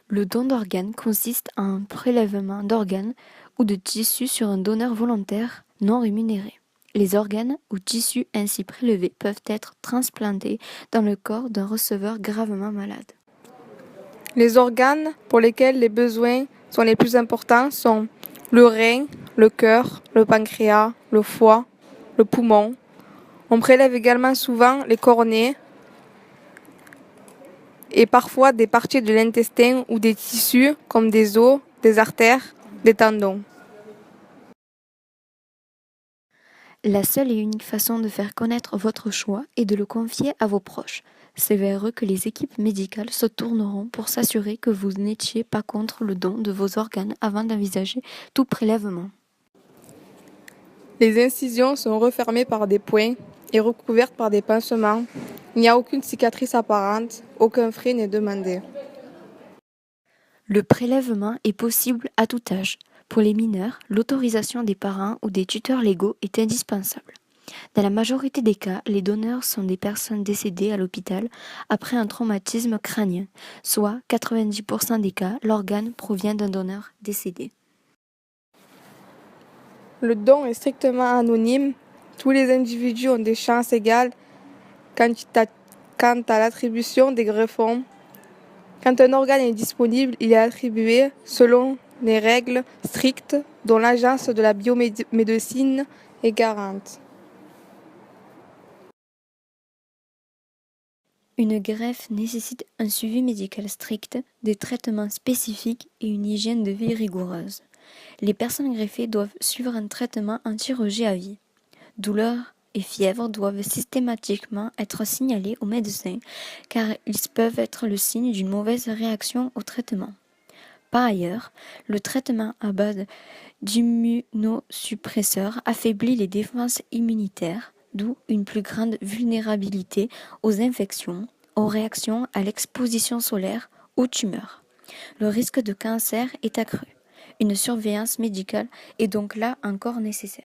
Le don d'organes consiste en un prélèvement d'organes ou de tissus sur un donneur volontaire non rémunéré. Les organes ou tissus ainsi prélevés peuvent être transplantés dans le corps d'un receveur gravement malade. Les organes pour lesquels les besoins sont les plus importants sont le rein, le cœur, le pancréas, le foie, le poumon. On prélève également souvent les cornées et parfois des parties de l'intestin ou des tissus comme des os, des artères, des tendons. La seule et unique façon de faire connaître votre choix est de le confier à vos proches. C'est vers eux que les équipes médicales se tourneront pour s'assurer que vous n'étiez pas contre le don de vos organes avant d'envisager tout prélèvement. Les incisions sont refermées par des points et recouvertes par des pansements. Il n'y a aucune cicatrice apparente, aucun frais n'est demandé. Le prélèvement est possible à tout âge. Pour les mineurs, l'autorisation des parents ou des tuteurs légaux est indispensable. Dans la majorité des cas, les donneurs sont des personnes décédées à l'hôpital après un traumatisme crânien, soit 90% des cas, l'organe provient d'un donneur décédé. Le don est strictement anonyme. Tous les individus ont des chances égales quant à l'attribution des greffons. Quand un organe est disponible, il est attribué selon les règles strictes dont l'Agence de la biomédecine est garante. Une greffe nécessite un suivi médical strict, des traitements spécifiques et une hygiène de vie rigoureuse. Les personnes greffées doivent suivre un traitement anti-rejet à vie. Douleurs et fièvre doivent systématiquement être signalés au médecin car ils peuvent être le signe d'une mauvaise réaction au traitement. Par ailleurs, le traitement à base d'immunosuppresseurs affaiblit les défenses immunitaires, d'où une plus grande vulnérabilité aux infections, aux réactions à l'exposition solaire, aux tumeurs. Le risque de cancer est accru. Une surveillance médicale est donc là encore nécessaire.